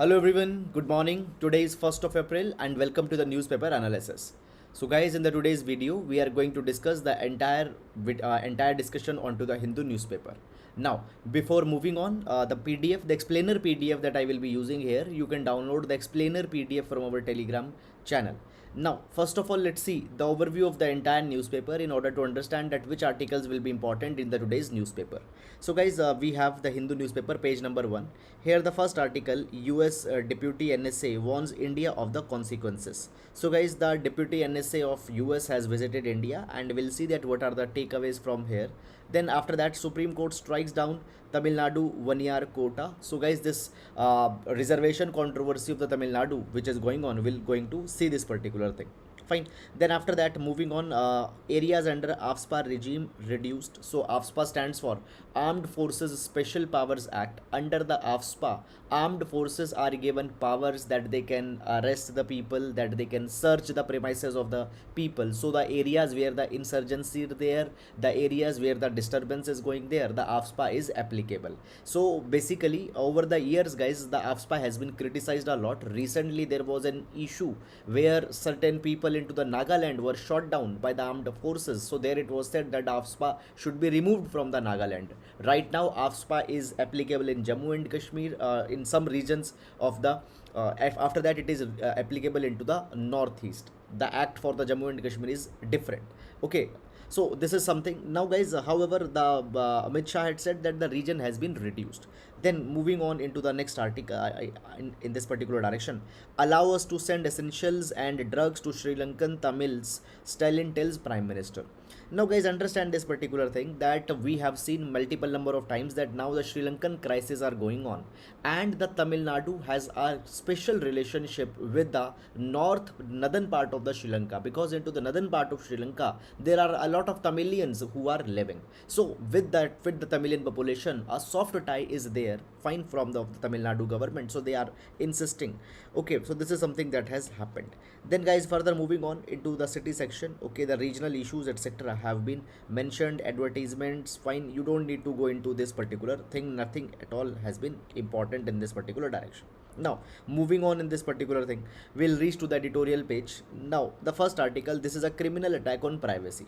Hello everyone, good morning. Today is 1st of April and welcome to the newspaper analysis. So guys, in the today's video, we are going to discuss the entire discussion onto the Hindu newspaper. Now, before moving on, the PDF, the explainer PDF that I will be using here, you can download the explainer PDF from our Telegram channel. Now, first of all, let's see the overview of the entire newspaper in order to understand that which articles will be important in the today's newspaper. So guys, we have the Hindu newspaper page number 1. Here the first article, US Deputy NSA warns India of the consequences. So guys, the Deputy NSA of US has visited India and we'll see that what are the takeaways from here. Then after that, Supreme Court strikes down Tamil Nadu 1 year quota. So guys, this reservation controversy of the Tamil Nadu which is going on, we'll going to see this particular thing. Fine. Then after that, moving on, areas under AFSPA regime reduced. So AFSPA stands for Armed Forces Special Powers Act. Under the AFSPA, armed forces are given powers that they can arrest the people, that they can search the premises of the people. So the areas where the insurgency is there, the areas where the disturbance is going there, the AFSPA is applicable. So basically, over the years, guys, the AFSPA has been criticized a lot. Recently, there was an issue where certain people into the Nagaland were shot down by the armed forces. So there it was said that AFSPA should be removed from the Nagaland. Right now, AFSPA is applicable in Jammu and Kashmir, in some regions of the. After that, it is applicable into the northeast. The act for the Jammu and Kashmir is different. Okay, so this is something now, guys. However, the Amit Shah had said that the region has been reduced. Then moving on into the next article, in this particular direction, allow us to send essentials and drugs to Sri Lankan Tamils, Stalin tells Prime Minister. Now guys, understand this particular thing that we have seen multiple number of times that now the Sri Lankan crisis are going on and the Tamil Nadu has a special relationship with the northern part of the Sri Lanka, because into the northern part of Sri Lanka there are a lot of Tamilians who are living. So with the Tamilian population, a soft tie is there, fine, from the Tamil Nadu government. So they are insisting. Okay, so this is something that has happened. Then guys, further moving on into the city section, okay, the regional issues etc have been mentioned, advertisements, fine, you don't need to go into this particular thing, nothing at all has been important in this particular direction. Now moving on in this particular thing, we'll reach to the editorial page. Now the first article, this is a criminal attack on privacy.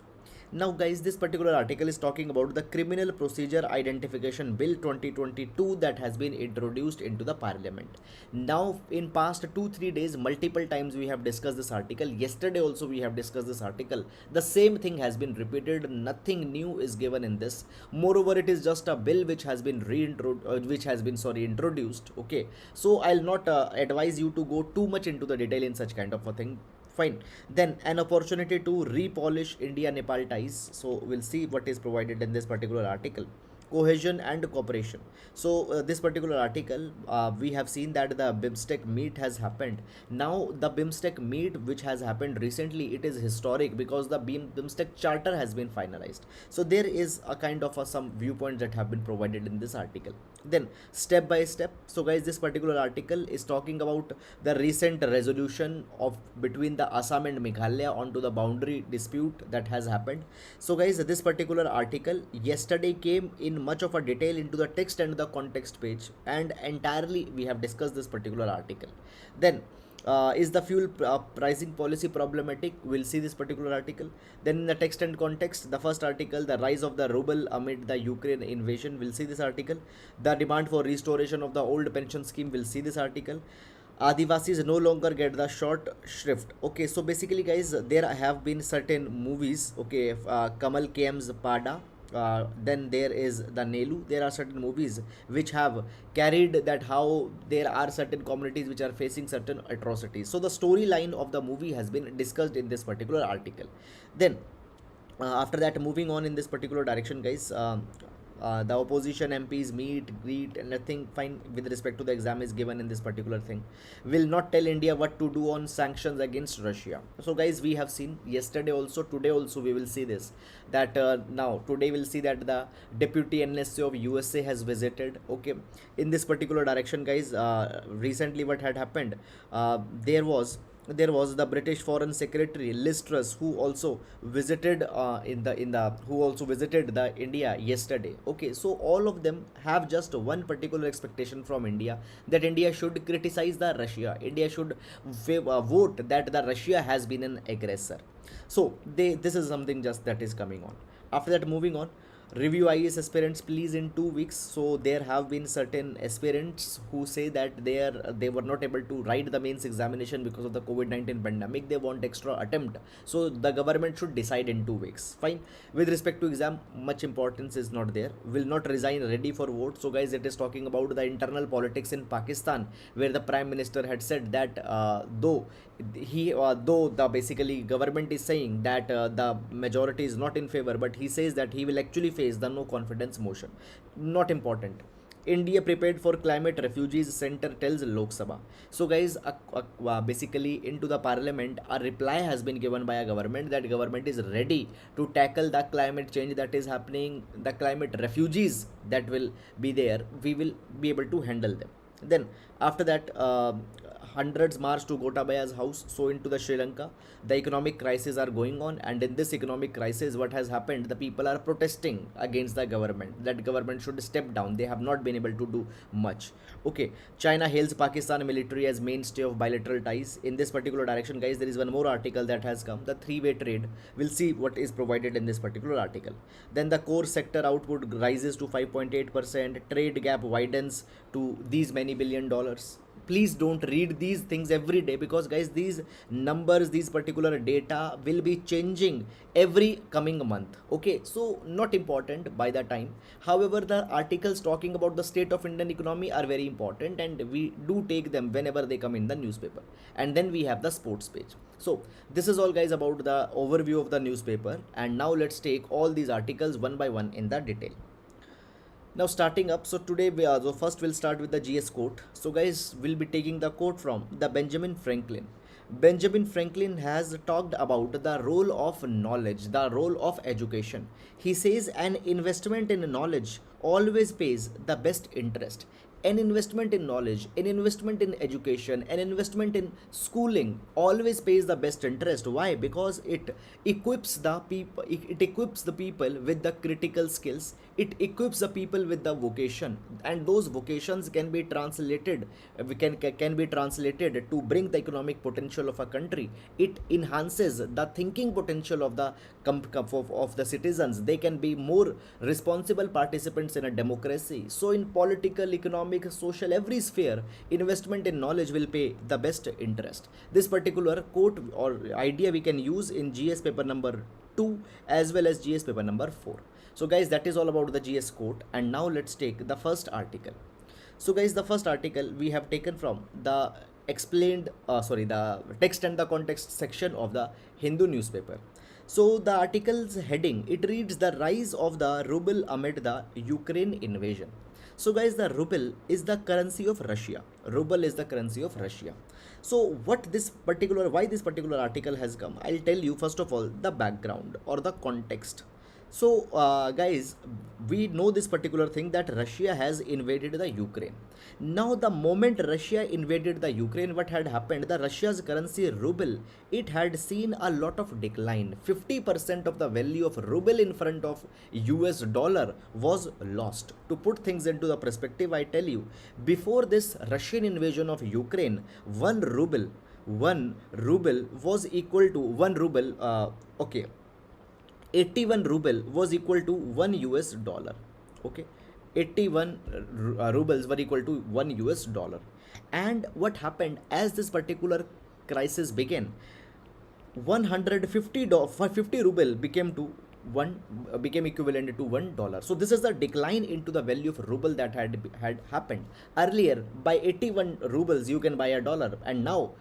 Now guys, this particular article is talking about the Criminal Procedure Identification Bill 2022 that has been introduced into the parliament. Now in past 2-3 days, multiple times we have discussed this article. Yesterday also we have discussed this article. The same thing has been repeated, nothing new is given in this. Moreover, it is just a bill which has been introduced. Okay, so I'll not advise you to go too much into the detail in such kind of a thing. Fine. Then an opportunity to repolish India-Nepal ties. So we'll see what is provided in this particular article. Cohesion and cooperation. So this particular article, we have seen that the BIMSTEC meet has happened. Now the BIMSTEC meet which has happened recently, it is historic because the BIMSTEC charter has been finalized. So there is a kind of some viewpoints that have been provided in this article. Then step by step. So guys, this particular article is talking about the recent resolution of between the Assam and Meghalaya onto the boundary dispute that has happened. So guys, this particular article yesterday came in much of a detail into the text and the context page, and entirely we have discussed this particular article. Then is the fuel pricing policy problematic? We'll see this particular article. Then in the text and context, the first article, the rise of the ruble amid the Ukraine invasion, we'll see this article. The demand for restoration of the old pension scheme, we'll see this article. Adivasis no longer get the short shrift. Okay, so basically guys, there have been certain movies, okay, Kamal KM's Pada, then there is the Nelu. There are certain movies which have carried that how there are certain communities which are facing certain atrocities. So the storyline of the movie has been discussed in this particular article. Then after that, moving on in this particular direction, guys, the opposition MPs meet, greet, and nothing fine with respect to the exam is given in this particular thing. Will not tell India what to do on sanctions against Russia. So guys, we have seen yesterday also, today also we will see this, that now today we'll see that the Deputy NSA of USA has visited. Okay, in this particular direction, guys, recently what had happened, there was there was the British Foreign Secretary Liz Truss, who also visited in the who also visited the India yesterday. Okay, so all of them have just one particular expectation from India, that India should criticize the Russia. India should vote that the Russia has been an aggressor. So this is something just that is coming on. After that, moving on, review IAS aspirants please in 2 weeks. So there have been certain aspirants who say that they were not able to write the mains examination because of the COVID-19 pandemic. They want extra attempt, so the government should decide in 2 weeks. Fine. With respect to exam, much importance is not there. Will not resign, ready for vote. So guys, it is talking about the internal politics in Pakistan, where the prime minister had said that though the basically government is saying that the majority is not in favor, but he says that he will actually face the no confidence motion. Not important. India prepared for climate, refugees center tells Lok Sabha. So guys, basically into the parliament, a reply has been given by a government that government is ready to tackle the climate change that is happening, the climate refugees that will be there. We will be able to handle them. Then after that, hundreds march to Gotabaya's house. So into the Sri Lanka, the economic crisis are going on, and in this economic crisis, what has happened? The people are protesting against the government. That government should step down. They have not been able to do much. Okay, China hails Pakistan military as mainstay of bilateral ties. In this particular direction, guys, there is one more article that has come. The three-way trade. We'll see what is provided in this particular article. Then the core sector output rises to 5.8%. Trade gap widens to these many billion dollars. Please don't read these things every day, because guys, these numbers, these particular data will be changing every coming month. Okay, so not important by the time. However, the articles talking about the state of Indian economy are very important, and we do take them whenever they come in the newspaper. And then we have the sports page. So this is all guys about the overview of the newspaper, and now let's take all these articles one by one in the detail. Now starting up, so today so first we'll start with the GS quote. So guys, we'll be taking the quote from the Benjamin Franklin. Benjamin Franklin has talked about the role of knowledge, the role of education. He says an investment in knowledge always pays the best interest. An investment in knowledge, an investment in education, an investment in schooling always pays the best interest. Why? Because it equips the people, it equips the people with the critical skills, it equips the people with the vocation, and those vocations can be translated, can be translated to bring the economic potential of a country. It enhances the thinking potential of the of the citizens. They can be more responsible participants in a democracy. So in political, economic, social, every sphere, investment in knowledge will pay the best interest. This particular quote or idea we can use in GS paper number 2 as well as GS paper number 4. So guys, that is all about the GS quote, and now let's take the first article. So guys, the first article we have taken from the the text and the context section of the Hindu newspaper. So the article's heading, it reads the rise of the ruble amid the Ukraine invasion. So guys, the ruble is the currency of Russia. Ruble is the currency of Russia. So why this particular article has come? I'll tell you first of all the background or the context. So guys, we know this particular thing that Russia has invaded the Ukraine. Now the moment Russia invaded the Ukraine, what had happened? The Russia's currency ruble, it had seen a lot of decline. 50% of the value of ruble in front of US dollar was lost. To put things into the perspective, I tell you, before this Russian invasion of Ukraine, one ruble was equal to 81 ruble was equal to 1 US dollar. Okay, 81 rubles were equal to 1 US dollar. And what happened as this particular crisis began? 50 ruble became equivalent to $1. So this is the decline into the value of ruble that had happened. Earlier, by 81 rubles you can buy a dollar, and now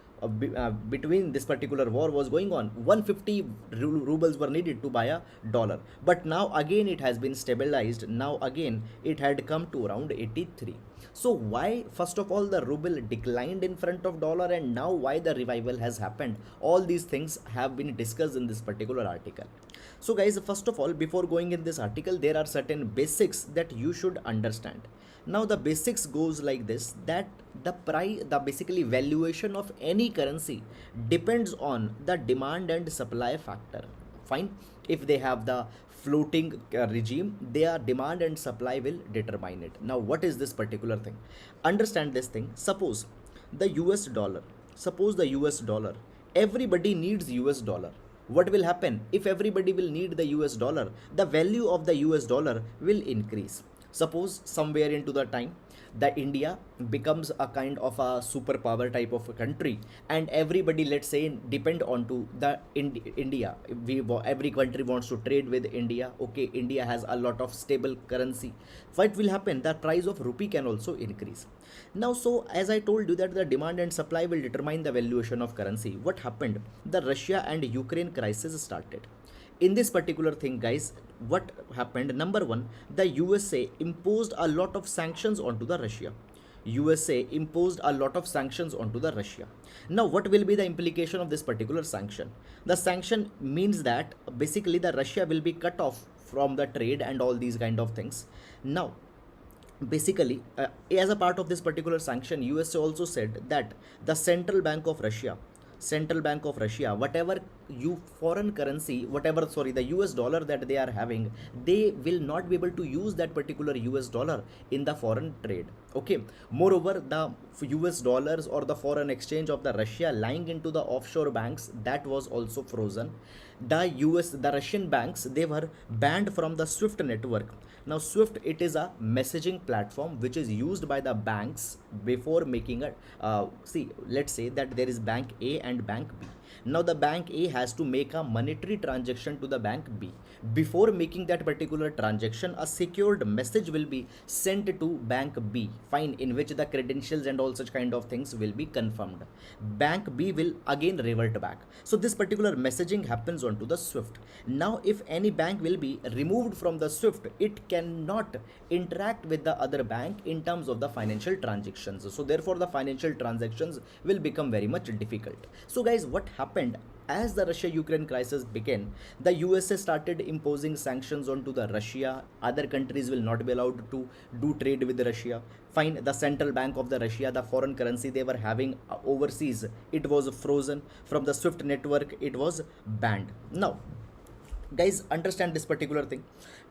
between this particular war was going on, 150 rubles were needed to buy a dollar. But now again it has been stabilized. Now again it had come to around 83. So why, first of all, the ruble declined in front of dollar, and now why the revival has happened? All these things have been discussed in this particular article. So guys, first of all, before going in this article, there are certain basics that you should understand. Now the basics goes like this, that the basically valuation of any currency depends on the demand and supply factor. Fine. If they have the floating regime, their demand and supply will determine it. Now what is this particular thing? Understand this thing. The us dollar suppose the us dollar, everybody needs us dollar. What will happen if everybody will need the us dollar? The value of the us dollar will increase. Suppose somewhere into the time the india becomes a kind of a superpower type of a country, and everybody, let's say, depend on to the india. Every country wants to trade with india. Okay, india has a lot of stable currency. What will happen? The price of rupee can also increase. Now, so as I told you that the demand and supply will determine the valuation of currency, what happened? The russia and ukraine crisis started. In this particular thing, guys, what happened? Number one, the usa imposed a lot of sanctions onto the russia. usa imposed a lot of sanctions onto the russia. Now what will be the implication of this particular sanction? The sanction means that basically the russia will be cut off from the trade and all these kind of things. Now basically, as a part of this particular sanction, usa also said that the central bank of russia, whatever you foreign currency, whatever, sorry, the us dollar that they are having, they will not be able to use that particular us dollar in the foreign trade. Okay, moreover, the us dollars or the foreign exchange of the russia lying into the offshore banks, that was also frozen. The russian banks, they were banned from the swift network. Now swift, it is a messaging platform which is used by the banks before making a see, let's say that there is bank a and bank b. Now the bank a has to make a monetary transaction to the bank b. Before making that particular transaction, a secured message will be sent to bank b, fine, in which the credentials and all such kind of things will be confirmed. Bank b will again revert back. So this particular messaging happens onto the swift. Now if any bank will be removed from the swift, it cannot interact with the other bank in terms of the financial transactions. So therefore the financial transactions will become very much difficult. So guys, what happened? As the Russia-Ukraine crisis began, the USA started imposing sanctions onto the Russia. Other countries will not be allowed to do trade with Russia. Fine, the central bank of the Russia, the foreign currency they were having overseas, it was frozen. From the SWIFT network, it was banned. Now, guys, understand this particular thing.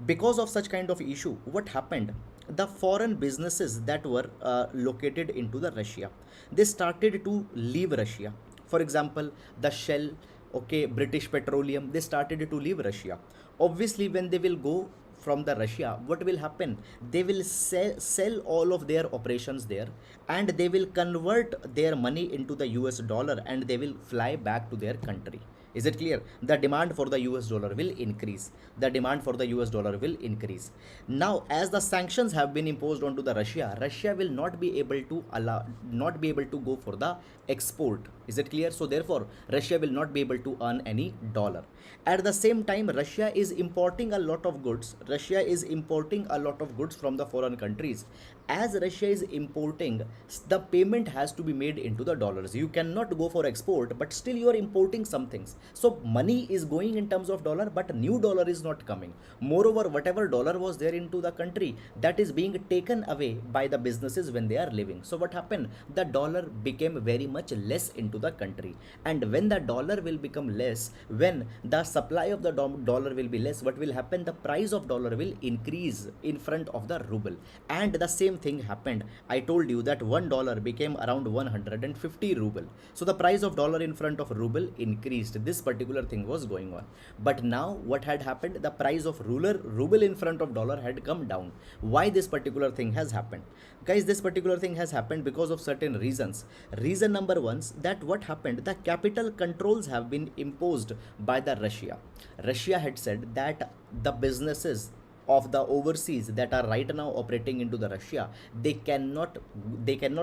Because of such kind of issue, what happened? The foreign businesses that were located into the Russia, they started to leave Russia. For example, the Shell, okay, British Petroleum, they started to leave Russia. Obviously, when they will go from the Russia, what will happen? They will sell all of their operations there, and they will convert their money into the US dollar, and they will fly back to their country. Is it clear? The demand for the US dollar will increase. The demand for the US dollar will increase. Now, as the sanctions have been imposed onto the Russia, Russia will not be able to go for the export. Is it clear? So therefore, Russia will not be able to earn any dollar. At the same time, Russia is importing a lot of goods. Russia is importing a lot of goods from the foreign countries. As Russia is importing, the payment has to be made into the dollars. You cannot go for export, but still you are importing some things. So money is going in terms of dollar, but new dollar is not coming. Moreover, whatever dollar was there into the country, that is being taken away by the businesses when they are leaving. So what happened? The dollar became very much less into the country. And when the dollar will become less, when the supply of the dollar will be less, what will happen? The price of dollar will increase in front of the ruble. And the same thing happened. I told you that $1 became around 150 ruble. So the price of dollar in front of ruble increased. This particular thing was going on. But now what had happened? The price of ruble in front of dollar had come down. Why this particular thing has happened? Guys, this particular thing has happened because of certain reasons. Reason number one, that what happened? The capital controls have been imposed by the Russia. Russia had said that the businesses of the overseas that are right now operating into the Russia, they cannot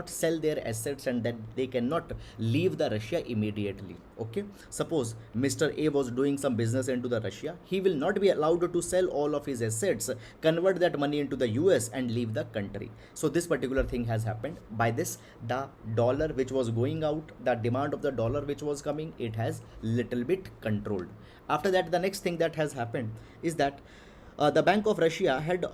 sell their assets, and that they cannot leave the Russia immediately. Okay, suppose Mr. A was doing some business into the Russia, he will not be allowed to sell all of his assets, convert that money into the US and leave the country. So this particular thing has happened. By this, the dollar which was going out, the demand of the dollar which was coming, it has little bit controlled. After that, the next thing that has happened is that the Bank of Russia had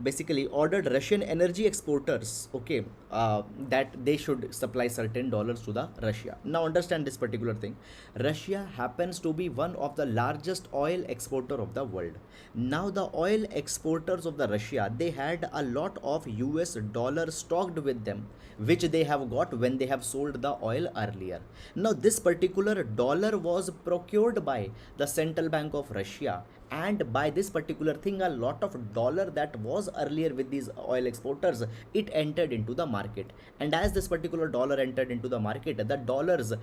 basically ordered Russian energy exporters, okay, that they should supply certain dollars to the Russia. Now understand this particular thing. Russia happens to be one of the largest oil exporter of the world. Now the oil exporters of the Russia, they had a lot of US dollar stocked with them, which they have got when they have sold the oil earlier. Now this particular dollar was procured by the Central Bank of Russia, and by this particular thing a lot of dollar that was earlier with these oil exporters, it entered into the market. And as this particular dollar entered into the market, the dollars,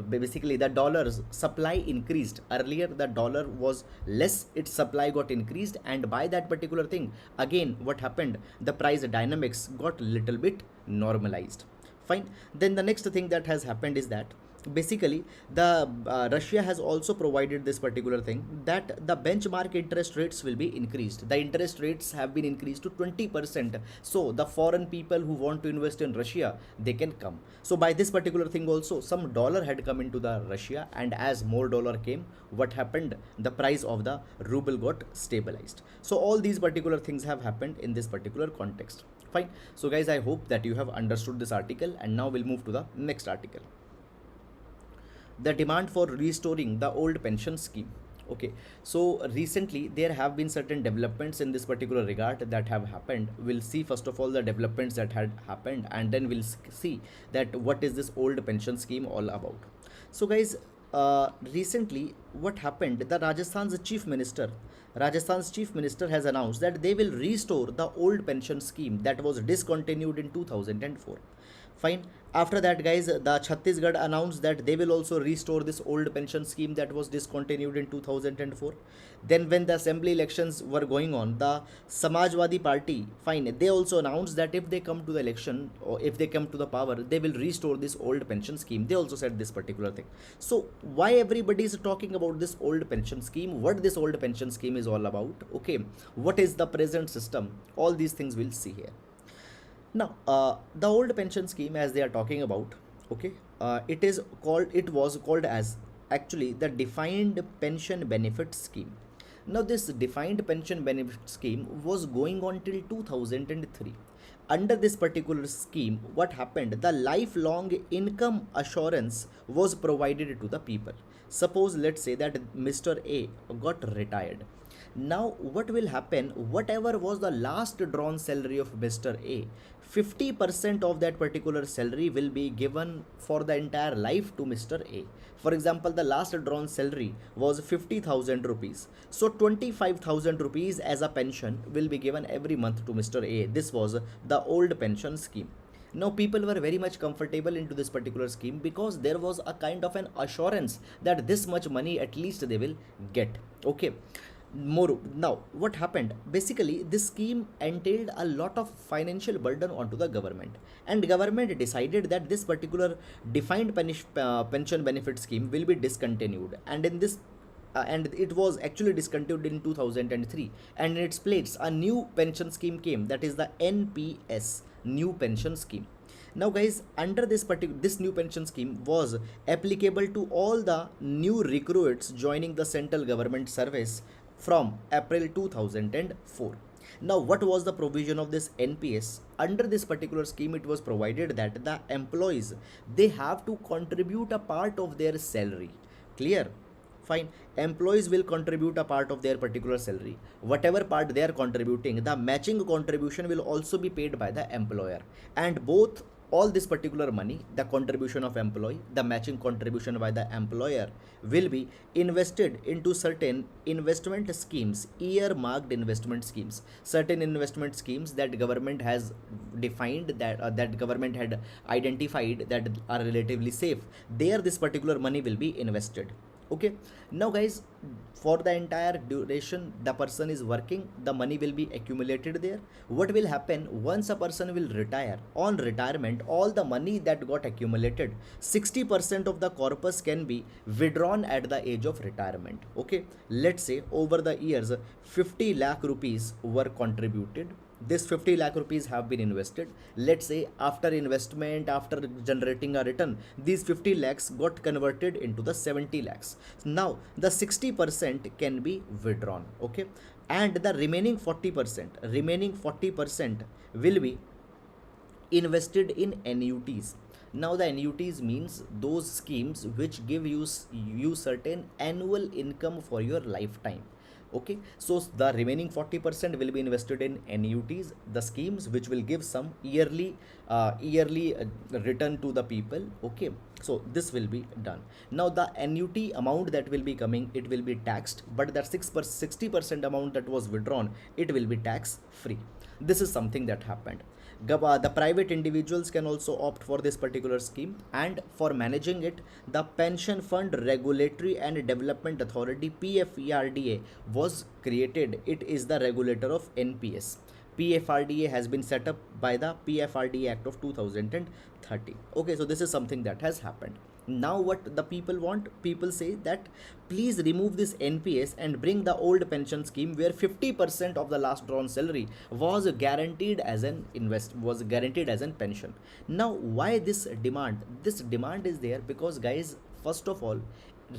basically the dollars supply increased. Earlier the dollar was less, its supply got increased, and by that particular thing, again what happened, the price dynamics got little bit normalized. Fine. Then the next thing that has happened is that basically the Russia has also provided this particular thing, that the benchmark interest rates will be increased. The interest rates have been increased to 20%, so the foreign people who want to invest in Russia, they can come. So by this particular thing also, some dollar had come into the Russia, and as more dollar came, what happened, the price of the ruble got stabilized. So all these particular things have happened in this particular context. Fine. So guys, I hope that you have understood this article, and now we'll move to the next article. The demand for restoring the old pension scheme. Okay, so recently there have been certain developments in this particular regard that have happened. We'll see first of all the developments that had happened, and then we'll see that what is this old pension scheme all about. So guys, recently what happened, the Rajasthan's chief minister has announced that they will restore the old pension scheme that was discontinued in 2004. Fine. After that, guys, the Chhattisgarh announced that they will also restore this old pension scheme that was discontinued in 2004. Then when the assembly elections were going on, the Samajwadi Party, fine, they also announced that if they come to the election, or if they come to the power, they will restore this old pension scheme. They also said this particular thing. So why everybody is talking about this old pension scheme, what this old pension scheme is all about, okay, what is the present system, all these things we'll see here. Now, the old pension scheme, as they are talking about, okay, it was called as actually the defined pension benefit scheme. Now, this defined pension benefit scheme was going on till 2003. Under this particular scheme, what happened? The lifelong income assurance was provided to the people. Suppose, let's say that Mr. A got retired. Now what will happen, whatever was the last drawn salary of Mr. A, 50% of that particular salary will be given for the entire life to Mr. A. For example, the last drawn salary was 50,000 rupees. So 25,000 rupees as a pension will be given every month to Mr. A. This was the old pension scheme. Now people were very much comfortable into this particular scheme because there was a kind of an assurance that this much money at least they will get. Okay. More now what happened, basically this scheme entailed a lot of financial burden onto the government, and government decided that this particular defined pension benefit scheme will be discontinued, and in this and it was actually discontinued in 2003, and in its place a new pension scheme came, that is the NPS, new pension scheme. Now guys, under this new pension scheme was applicable to all the new recruits joining the central government service from April 2004. Now what was the provision of this NPS? Under this particular scheme, it was provided that the employees, they have to contribute a part of their salary. Clear? Fine. Employees will contribute a part of their particular salary. Whatever part they are contributing, the matching contribution will also be paid by the employer, and both all this particular money, the contribution of employee, the matching contribution by the employer, will be invested into certain investment schemes, earmarked investment schemes, certain investment schemes that government has defined, that government had identified, that are relatively safe. There this particular money will be invested. Okay. Now guys, for the entire duration the person is working, the money will be accumulated there. What will happen once a person will retire? On retirement, all the money that got accumulated, 60% of the corpus can be withdrawn at the age of retirement. Okay. Let's say over the years 50 lakh rupees were contributed, this 50 lakh rupees have been invested. Let's say after investment, after generating a return, these 50 lakhs got converted into the 70 lakhs. Now the 60% can be withdrawn. Okay. and the remaining 40% will be invested in annuities. Now the annuities means those schemes which give you certain annual income for your lifetime. Okay, so the remaining 40% will be invested in annuities, the schemes which will give some yearly return to the people. Okay, so this will be done. Now the annuity amount that will be coming, it will be taxed, but that 60% amount that was withdrawn, it will be tax free. This is something that happened. The private individuals can also opt for this particular scheme, and for managing it, the Pension Fund Regulatory and Development Authority PFRDA was created. It is the regulator of NPS. PFRDA has been set up by the PFRDA Act of 2030. Okay, so this is something that has happened. Now what the people want, people say that please remove this NPS and bring the old pension scheme where 50% of the last drawn salary was guaranteed as an pension. Now why this demand? This demand is there because, guys, first of all,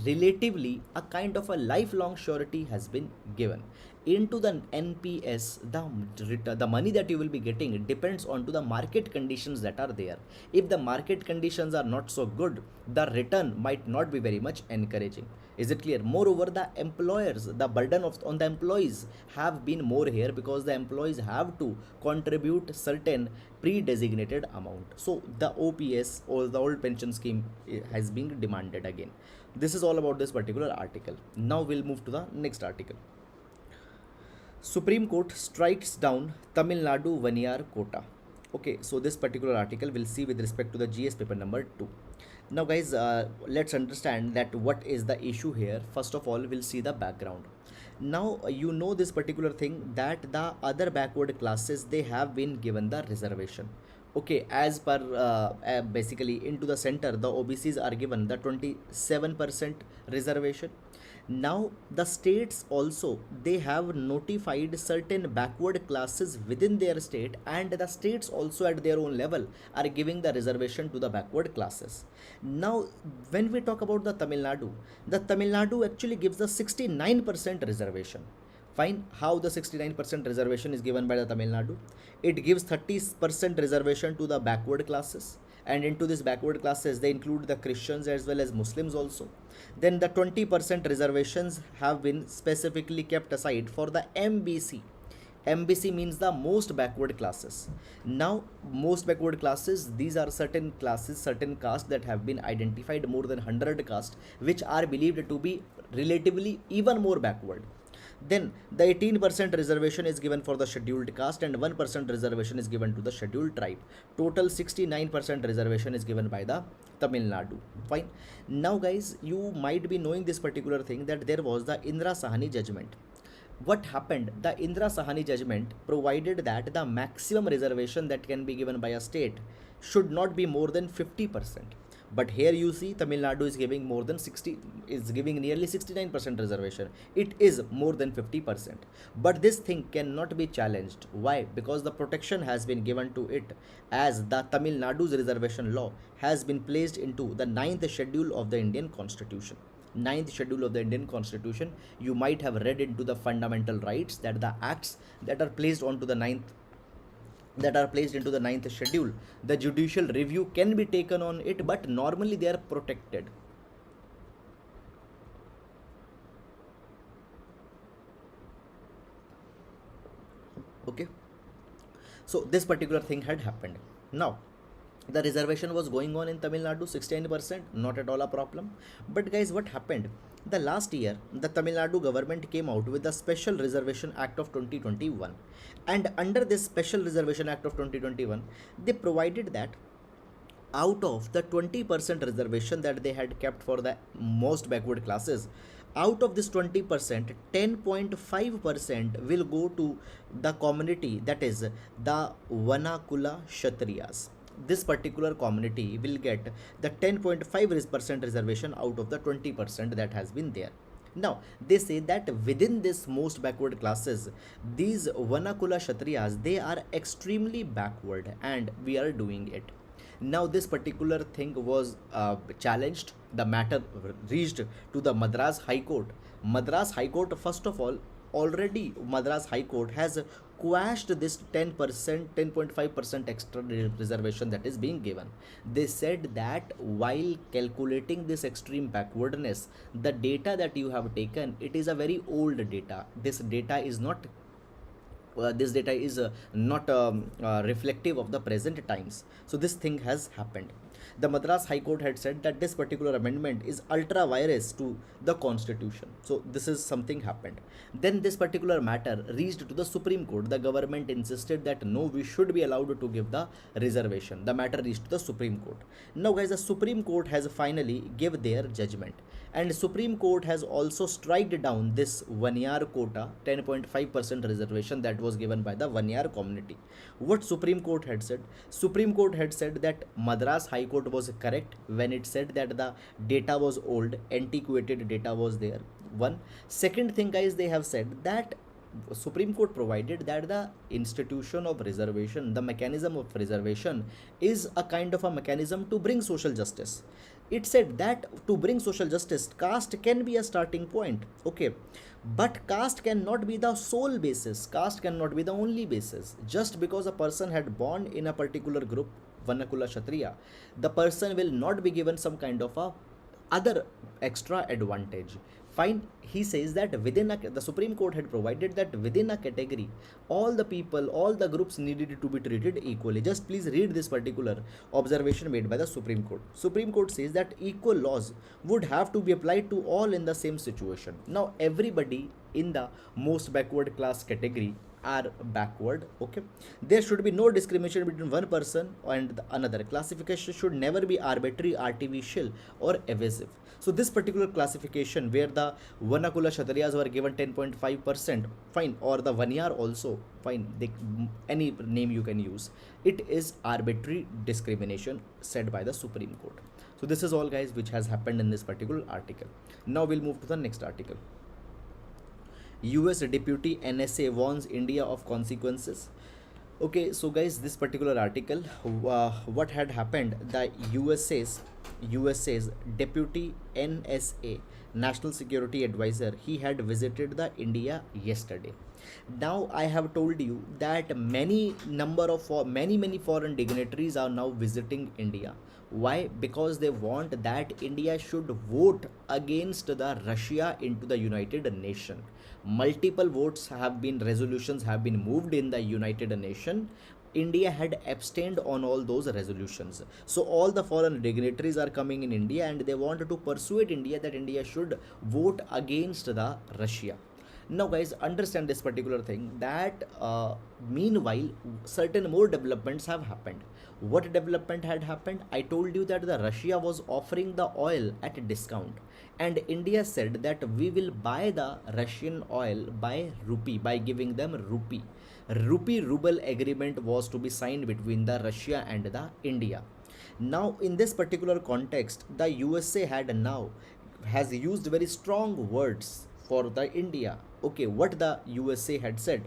relatively a kind of a lifelong surety has been given into the NPS. The money that you will be getting, it depends on to the market conditions that are there. If the market conditions are not so good, the return might not be very much encouraging. Is it clear? Moreover, the employers, the burden on the employees have been more here because the employees have to contribute certain pre-designated amount. So the OPS, or the old pension scheme, has been demanded again. This is all about this particular article. Now we'll move to the next article. Supreme Court strikes down Tamil Nadu 1 year quota. Okay, so this particular article we'll see with respect to the GS paper number 2. Now guys, let's understand that what is the issue here. First of all, we'll see the background. Now you know this particular thing, that the other backward classes, they have been given the reservation. Okay, as per basically into the center, the OBCs are given the 27% reservation. Now the states also, they have notified certain backward classes within their state, and the states also at their own level are giving the reservation to the backward classes. Now when we talk about the Tamil Nadu actually gives the 69% reservation. Fine, how the 69% reservation is given by the Tamil Nadu? It gives 30% reservation to the backward classes, and into this backward classes they include the Christians as well as Muslims also. Then the 20% reservations have been specifically kept aside for the MBC. MBC means the most backward classes. Now most backward classes, these are certain classes, certain castes that have been identified, more than 100 castes, which are believed to be relatively even more backward. Then the 18% reservation is given for the scheduled caste, and 1% reservation is given to the scheduled tribe. Total 69% reservation is given by the Tamil Nadu. Fine. Now guys, you might be knowing this particular thing, that there was the Indra Sahani judgment. What happened? The Indra Sahani judgment provided that the maximum reservation that can be given by a state should not be more than 50%. But here you see Tamil Nadu is giving more than 60, is giving nearly 69% reservation. It is more than 50%. But this thing cannot be challenged. Why? Because the protection has been given to it, as the Tamil Nadu's reservation law has been placed into the 9th schedule of the Indian Constitution. 9th schedule of the Indian Constitution, you might have read into the fundamental rights, that the acts that are placed onto the 9th schedule, the judicial review can be taken on it, but normally they are protected. Okay, so this particular thing had happened. Now the reservation was going on in Tamil Nadu, 16%, not at all a problem. But guys, what happened? The last year, the Tamil Nadu government came out with the Special Reservation Act of 2021. And under this Special Reservation Act of 2021, they provided that out of the 20% reservation that they had kept for the most backward classes, out of this 20%, 10.5% will go to the community, that is the Vanakula Kshatriyas. This particular community will get the 10.5% reservation out of the 20% that has been there. Now they say that within this most backward classes, these Vanakula Kshatriyas, they are extremely backward, and we are doing it. Now this particular thing was challenged. The matter reached to the Madras High Court. Madras High Court, first of all, already Madras High Court has quashed this 10%, 10.5% extra reservation that is being given. They said that while calculating this extreme backwardness, the data that you have taken, it is a very old data. This data is not reflective of the present times. So this thing has happened. The Madras High Court had said that this particular amendment is ultra virus to the constitution. So this is something happened. Then this particular matter reached to the Supreme Court. The government insisted that no, we should be allowed to give the reservation. The matter reached to the Supreme Court. Now guys, the Supreme Court has finally give their judgment, and Supreme Court has also striked down this 1 year quota, 10.5% reservation that was given by the 1 year community. What Supreme Court had said? Supreme Court had said that Madras High Court was correct when it said that the data was old, antiquated data was there. One second thing, guys, they have said that Supreme Court provided that the institution of reservation, the mechanism of reservation, is a kind of a mechanism to bring social justice. It said that to bring social justice, caste can be a starting point, okay, but caste cannot be the sole basis, caste cannot be the only basis. Just because a person had born in a particular group, Vanakula Kshatriya, the person will not be given some kind of a other extra advantage. Fine, he says that the Supreme Court had provided that within a category, all the people, all the groups needed to be treated equally. Just please read this particular observation made by the Supreme Court. Supreme Court says that equal laws would have to be applied to all in the same situation. Now everybody in the most backward class category are backward, okay. There should be no discrimination between one person and another. Classification should never be arbitrary, artificial or evasive. So this particular classification where the Vanakula Kshatriyas were given 10.5%, fine, or the 1 year also, fine, any name you can use, it is arbitrary discrimination said by the Supreme Court. So this is all, guys, which has happened in this particular article. Now we'll move to the next article. US Deputy NSA warns India of consequences. Okay, so guys, this particular article, what had happened, the USA's Deputy NSA, National Security Advisor, he had visited the India yesterday. Now I have told you that many foreign dignitaries are now visiting India. Why? Because they want that India should vote against the Russia into the United Nations. Multiple resolutions have been moved in the United Nations. India had abstained on all those resolutions. So all the foreign dignitaries are coming in India and they want to persuade India that India should vote against the Russia. Now guys, understand this particular thing that meanwhile certain more developments have happened. What development had happened? I told you that the Russia was offering the oil at a discount, and India said that we will buy the Russian oil by rupee, by giving them rupee. Rupee ruble agreement was to be signed between the Russia and the India. Now in this particular context, the USA has used very strong words for the India. Okay, what the USA had said?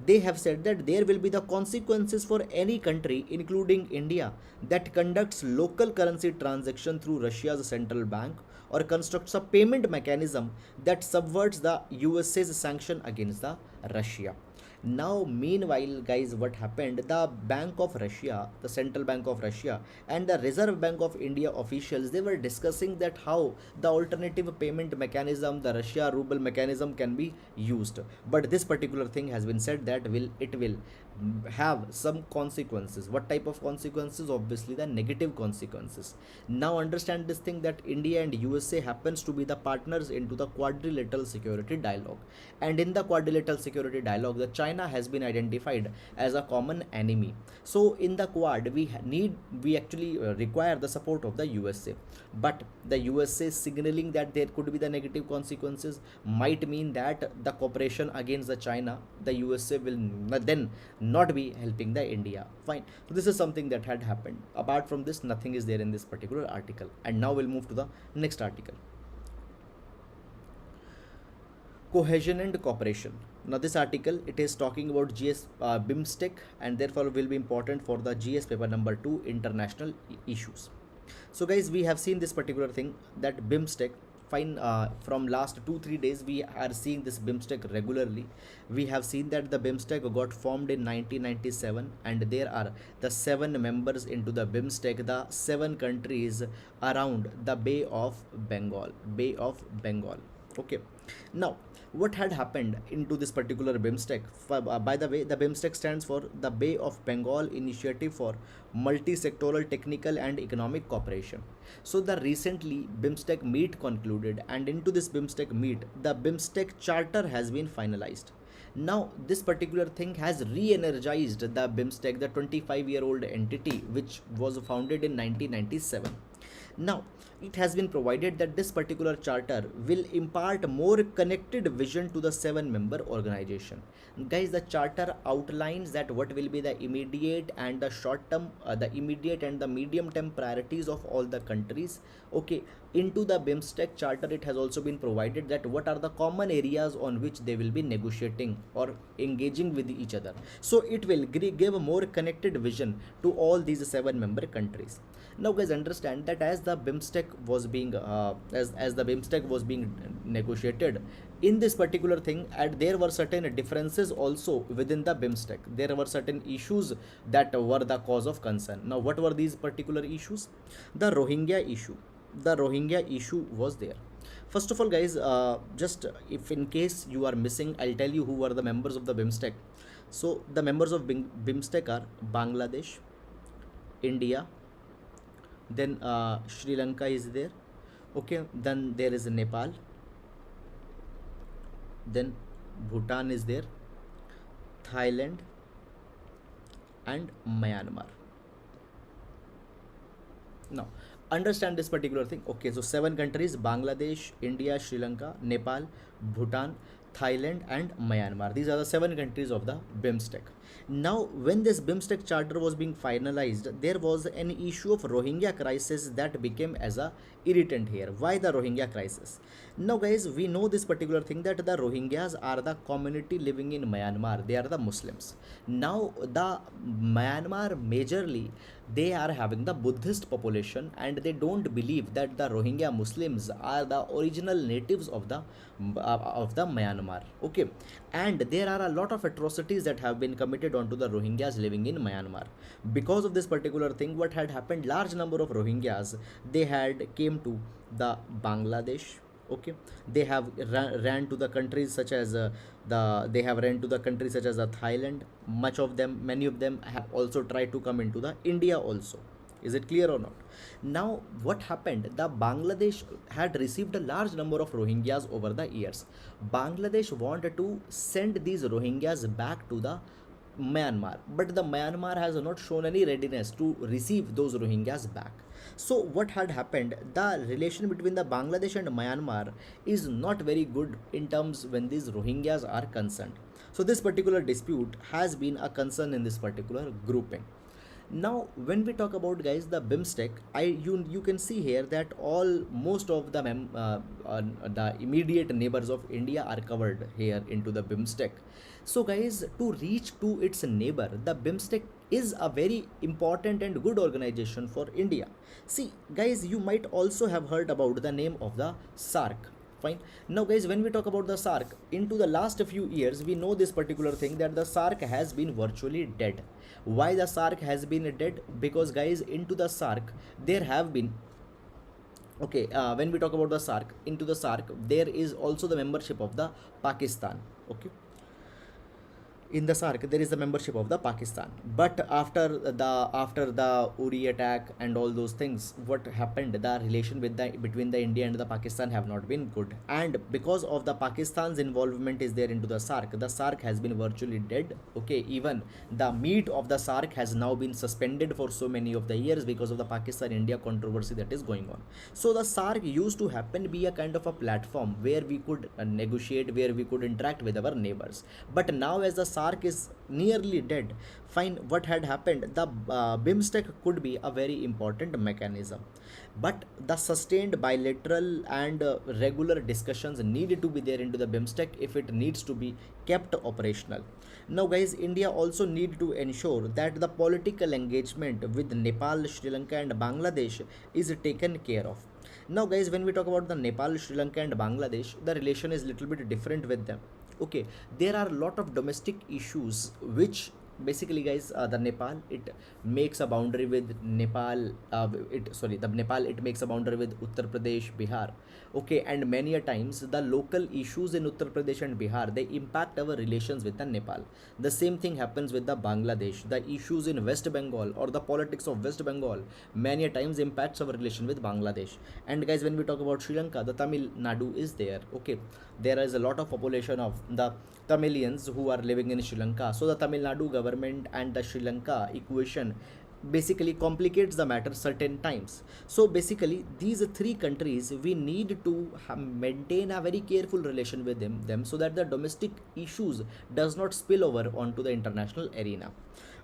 They have said that there will be the consequences for any country, including India, that conducts local currency transaction through Russia's central bank or constructs a payment mechanism that subverts the USA's sanction against the Russia. Now meanwhile, guys, what happened? The Bank of Russia, the Central Bank of Russia, and the Reserve Bank of India officials, they were discussing that how the alternative payment mechanism, the Russia ruble mechanism, can be used. But this particular thing has been said that it will have some consequences. What type of consequences? Obviously the negative consequences. Now understand this thing that India and USA happens to be the partners into the quadrilateral security dialogue, and in the quadrilateral security dialogue, the China has been identified as a common enemy. So in the quad, we actually require the support of the USA, but the USA signaling that there could be the negative consequences might mean that the cooperation against the China, the USA will then not be helping the India. Fine. So this is something that had happened. Apart from this, nothing is there in this particular article. And now we'll move to the next article. Cohesion and cooperation. Now this article, it is talking about GS BIMSTEC, and therefore will be important for the GS paper number 2, international issues. So guys, we have seen this particular thing that BIMSTEC, fine. From last 2 3 days we are seeing this BIMSTEC regularly. We have seen that the BIMSTEC got formed in 1997, and there are the 7 members into the BIMSTEC, the 7 countries around the Bay of Bengal. Okay. Now, what had happened into this particular BIMSTEC? By the way, the BIMSTEC stands for the Bay of Bengal Initiative for Multi-Sectoral Technical and Economic Cooperation. So the recently BIMSTEC meet concluded, and into this BIMSTEC meet, the BIMSTEC charter has been finalized. Now, this particular thing has re-energized the BIMSTEC, the 25-year-old entity which was founded in 1997. Now, it has been provided that this particular charter will impart more connected vision to the 7 member organization. Guys, the charter outlines that what will be the immediate and the short term, the immediate and the medium term priorities of all the countries. Okay, into the BIMSTEC charter, it has also been provided that what are the common areas on which they will be negotiating or engaging with each other. So it will give a more connected vision to all these 7 member countries. Now, guys, understand that as the BIMSTEC was being as the BIMSTEC was being negotiated, in this particular thing, and there were certain differences also within the BIMSTEC. There were certain issues that were the cause of concern. Now, what were these particular issues? The Rohingya issue. The Rohingya issue was there. First of all, guys, just if in case you are missing, I'll tell you who were the members of the BIMSTEC. So the members of BIMSTEC are Bangladesh, India, then Sri Lanka is there. Okay, then there is Nepal, then Bhutan is there, Thailand, and Myanmar. Now, understand this particular thing. Okay, so 7 countries: Bangladesh, India, Sri Lanka, Nepal, Bhutan, Thailand, and Myanmar. These are the 7 countries of the BIMSTEC. Now, when this BIMSTEC charter was being finalized, there was an issue of Rohingya crisis that became as a irritant here. Why the Rohingya crisis? Now, guys, we know this particular thing that the Rohingyas are the community living in Myanmar. They are the Muslims. Now, the Myanmar majorly, they are having the Buddhist population, and they don't believe that the Rohingya Muslims are the original natives of the Myanmar. Okay, and there are a lot of atrocities that have been committed onto the Rohingyas living in Myanmar. Because of this particular thing, what had happened? Large number of Rohingyas, they had came to the Bangladesh. Okay, they have ran to the countries such as they have ran to the countries such as Thailand. Many of them have also tried to come into the India also. Is it clear or not? Now, what happened? The Bangladesh had received a large number of Rohingyas over the years. Bangladesh wanted to send these Rohingyas back to the Myanmar, but the Myanmar has not shown any readiness to receive those Rohingyas back. So what had happened? The relation between the Bangladesh and Myanmar is not very good in terms when these Rohingyas are concerned. So this particular dispute has been a concern in this particular grouping. Now, when we talk about, guys, the BIMSTEC, you can see here that most of the immediate neighbors of India are covered here into the BIMSTEC. So, guys, to reach to its neighbor, the BIMSTEC is a very important and good organization for India. See, guys, you might also have heard about the name of the SARC. Fine. Now, guys, when we talk about the SARC, into the last few years, we know this particular thing that the SARC has been virtually dead. Why the SARC has been dead? Because, guys, into the SARC, there have been okay, when we talk about the SARC, into the SARC, there is also the membership of the Pakistan. Okay, in the SARC there is the membership of the Pakistan, but after the Uri attack and all those things, what happened? The relation between the India and the Pakistan have not been good, and because of the Pakistan's involvement is there into the SARC has been virtually dead. Okay, even the meat of the SARC has now been suspended for so many of the years because of the Pakistan India controversy that is going on. So the SARC used to be a kind of a platform where we could negotiate, where we could interact with our neighbors, but now as the SARC is nearly dead, fine, what had happened? The BIMSTEC could be a very important mechanism, but the sustained bilateral and regular discussions needed to be there into the BIMSTEC if it needs to be kept operational. Now, guys, India also need to ensure that the political engagement with Nepal, Sri Lanka, and Bangladesh is taken care of. Now guys, when we talk about the Nepal, Sri Lanka and Bangladesh, the relation is little bit different with them. Okay, there are a lot of domestic issues which basically guys, the Nepal, it makes a boundary with Nepal, it sorry the Nepal, it makes a boundary with Uttar Pradesh, Bihar. Okay, and many a times the local issues in Uttar Pradesh and Bihar, they impact our relations with the Nepal. The same thing happens with the Bangladesh. The issues in West Bengal or the politics of West Bengal many a times impacts our relation with Bangladesh. And guys, when we talk about Sri Lanka, the Tamil Nadu is there. Okay, there is a lot of population of the Tamilians who are living in Sri Lanka. So the Tamil Nadu government and the Sri Lanka equation basically complicates the matter certain times. So basically these three countries, we need to maintain a very careful relation with them so that the domestic issues does not spill over onto the international arena.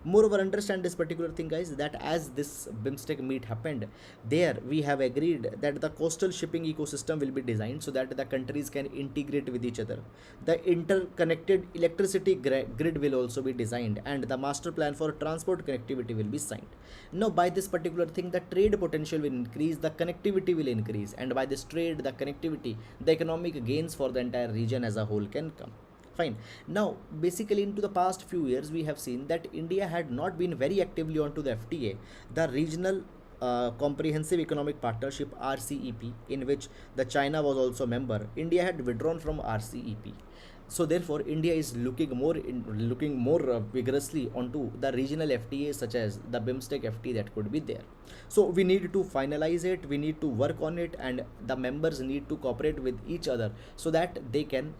Moreover, understand this particular thing guys, that as this BIMSTEC meet happened, there we have agreed that the coastal shipping ecosystem will be designed so that the countries can integrate with each other. The interconnected electricity grid will also be designed, and the master plan for transport connectivity will be signed. Now by this particular thing, the trade potential will increase, the connectivity will increase, and by this trade, the connectivity, the economic gains for the entire region as a whole can come. Fine. Now basically into the past few years, we have seen that India had not been very actively onto the FTA, the regional comprehensive economic partnership, RCEP, in which the China was also a member. India had withdrawn from RCEP, so therefore India is looking more vigorously onto the regional FTA such as the BIMSTEC FTA that could be there. So we need to finalize it, we need to work on it, and the members need to cooperate with each other so that they can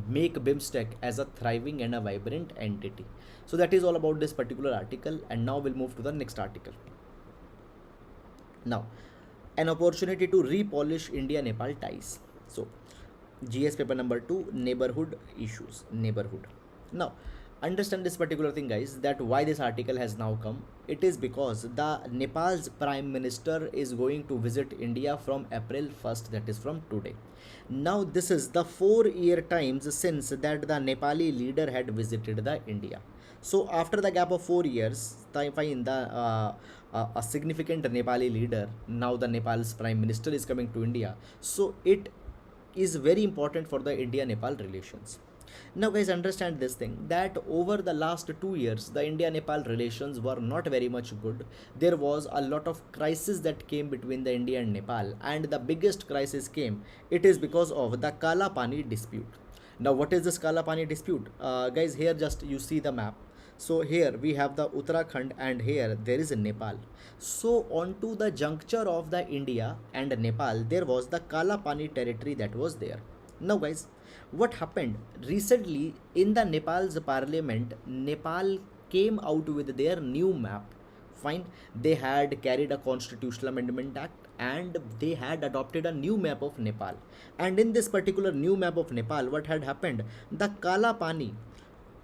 make BIMSTEC as a thriving and a vibrant entity. So that is all about this particular article, and now we'll move to the next article. Now, an opportunity to repolish India-Nepal ties. So GS paper number 2, neighborhood issues, neighborhood. Now understand this particular thing guys, that why this article has now come. It is because the Nepal's prime minister is going to visit India from April 1st, that is from today. Now this is the 4-year times since that the Nepali leader had visited the India. So after the gap of 4 years, I find a significant Nepali leader, now the Nepal's prime minister is coming to India. So it is very important for the India-Nepal relations. Now guys, understand this thing, that over the last 2 years, the India-Nepal relations were not very much good. There was a lot of crisis that came between the India and Nepal, and the biggest crisis came, it is because of the Kala Pani dispute. Now what is this Kala Pani dispute? Guys, here just you see the map. So here we have the Uttarakhand, and here there is Nepal. So onto the juncture of the India and Nepal, there was the Kala Pani territory that was there. Now guys, what happened recently in the Nepal's parliament, Nepal came out with their new map. Fine, they had carried a constitutional amendment act, and they had adopted a new map of Nepal. And in this particular new map of Nepal, what had happened, the Kala Pani,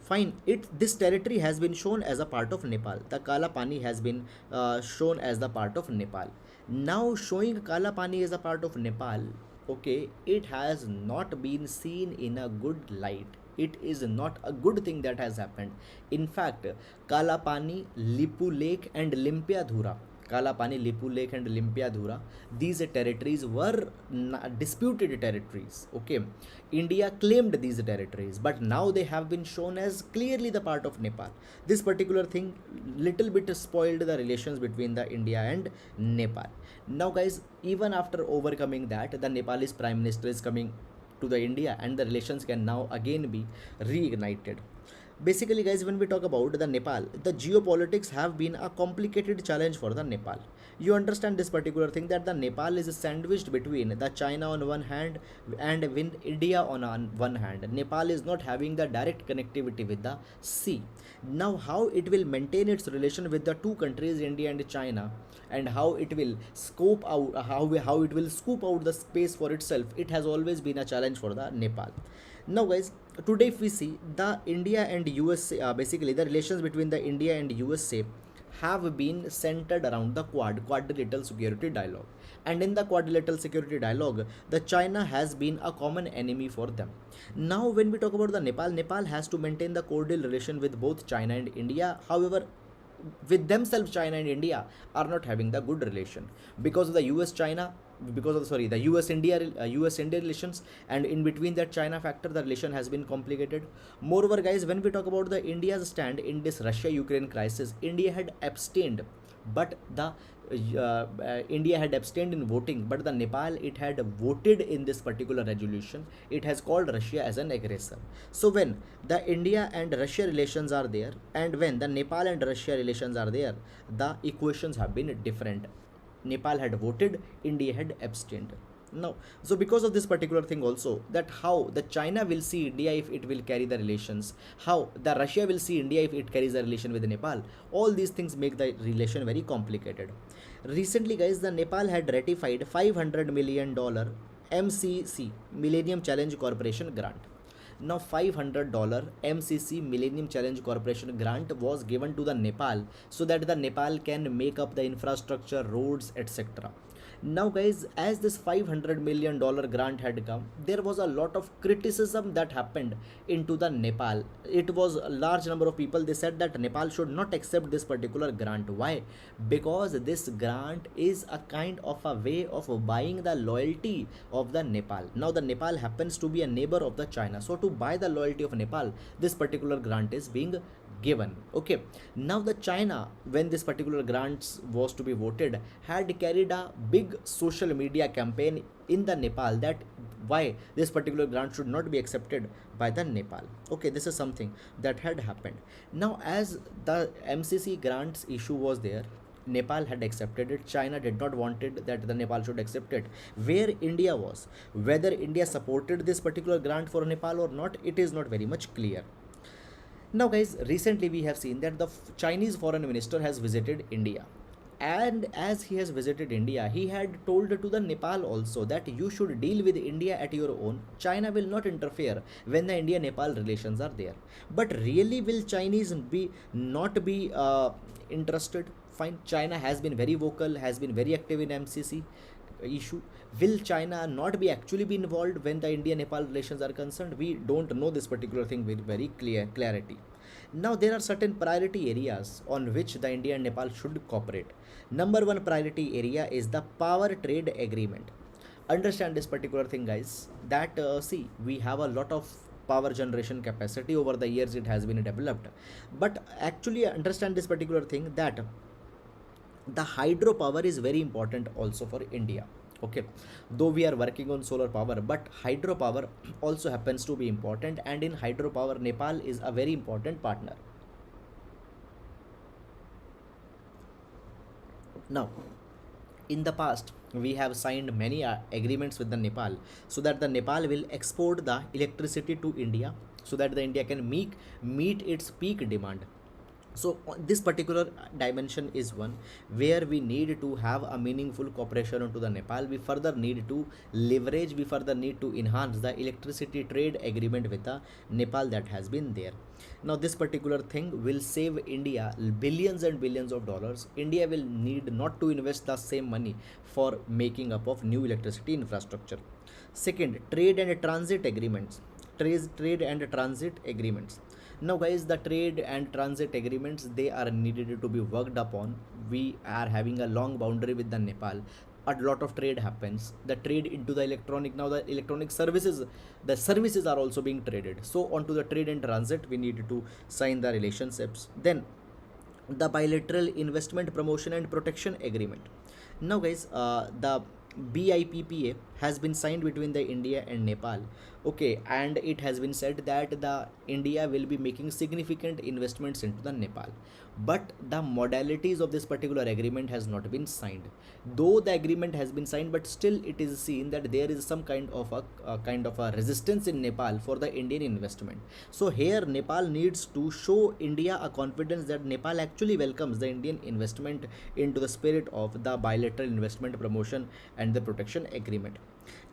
fine, this territory has been shown as a part of Nepal. The Kala Pani has been shown as the part of Nepal. Now showing Kala Pani as a part of Nepal, okay, it has not been seen in a good light. It is not a good thing that has happened. In fact, Kala Pani, Lipu Lake and Limpiadhura, Kala Pani, Lipu Lake and Limpiadhura, these territories were disputed territories. Okay, India claimed these territories, but now they have been shown as clearly the part of Nepal. This particular thing little bit spoiled the relations between the India and Nepal. Now guys, even after overcoming that, the Nepalese prime minister is coming to the India, and the relations can now again be reignited. Basically guys, when we talk about the Nepal, the geopolitics have been a complicated challenge for the Nepal. You understand this particular thing, that the Nepal is sandwiched between the China on one hand and with India on one hand. Nepal is not having the direct connectivity with the sea. Now how it will maintain its relation with the two countries, India and China, and how it will scope out, how it will scoop out the space for itself, it has always been a challenge for the Nepal. Now guys, today if we see the India and USA, basically the relations between the India and USA have been centered around the quadrilateral security dialogue. And in the quadrilateral security dialogue, the China has been a common enemy for them. Now when we talk about the Nepal, Nepal has to maintain the cordial relation with both China and India. However, with themselves, China and India are not having the good relation because of the US China, because of sorry the US India relations, and in between that China factor, the relation has been complicated. Moreover, guys, when we talk about the India's stand in this Russia Ukraine crisis, India had abstained, but the India had abstained in voting, but the Nepal, it had voted in this particular resolution. It has called Russia as an aggressor. So when the India and Russia relations are there, and when the Nepal and Russia relations are there, the equations have been different. Nepal had voted, India had abstained. Now, so because of this particular thing also, that how the China will see India if it will carry the relations, how the Russia will see India if it carries the relation with Nepal, all these things make the relation very complicated. Recently, guys, the Nepal had ratified $500 million MCC, Millennium Challenge Corporation grant. Now $500 MCC, Millennium Challenge Corporation grant, was given to the Nepal so that the Nepal can make up the infrastructure, roads, etc. Now, guys, as this $500 million grant had come, there was a lot of criticism that happened into the Nepal. It was a large number of people, they said that Nepal should not accept this particular grant. Why? Because this grant is a kind of a way of buying the loyalty of the Nepal. Now the Nepal happens to be a neighbor of the China, so to buy the loyalty of Nepal, this particular grant is being given. Okay, now the China, when this particular grants was to be voted, had carried a big social media campaign in the Nepal, that why this particular grant should not be accepted by the Nepal. Okay, this is something that had happened. Now as the MCC grants issue was there, Nepal had accepted it, China did not wanted that the Nepal should accept it. Where India was, whether India supported this particular grant for Nepal or not, it is not very much clear. Now, guys, recently we have seen that the Chinese foreign minister has visited India. And as he has visited India, he had told to the Nepal also that you should deal with India at your own. China will not interfere when the India-Nepal relations are there. But really, will Chinese be not be interested? Fine, China has been very vocal, has been very active in MCC issue. Will China not be actually be involved when the India-Nepal relations are concerned? We don't know this particular thing with very clear clarity. Now there are certain priority areas on which the India and Nepal should cooperate. Number one priority area is the power trade agreement. Understand this particular thing, guys, that see, we have a lot of power generation capacity over the years, it has been developed, but actually understand this particular thing, that the hydropower is very important also for India. Okay, though we are working on solar power, but hydropower also happens to be important, and in hydropower Nepal is a very important partner. Now, in the past we have signed many agreements with the Nepal, so that the Nepal will export the electricity to India, so that the India can meet its peak demand. So this particular dimension is one where we need to have a meaningful cooperation onto the Nepal. We further need to leverage, we further need to enhance the electricity trade agreement with the Nepal that has been there. Now this particular thing will save India billions and billions of dollars. India will need not to invest the same money for making up of new electricity infrastructure. Second, trade and transit agreements. Trade and transit agreements. Now, guys, the trade and transit agreements, they are needed to be worked upon. We are having a long boundary with the Nepal. A lot of trade happens, the trade into the electronic, now the electronic services, the services are also being traded. So onto the trade and transit we need to sign the relationships. Then the bilateral investment promotion and protection agreement. Now, guys, the BIPPA has been signed between the India and Nepal. Okay, and it has been said that the India will be making significant investments into the Nepal, but the modalities of this particular agreement has not been signed. Though the agreement has been signed, but still it is seen that there is some kind of a resistance in Nepal for the Indian investment. So here Nepal needs to show India a confidence that Nepal actually welcomes the Indian investment into the spirit of the bilateral investment promotion and the protection agreement.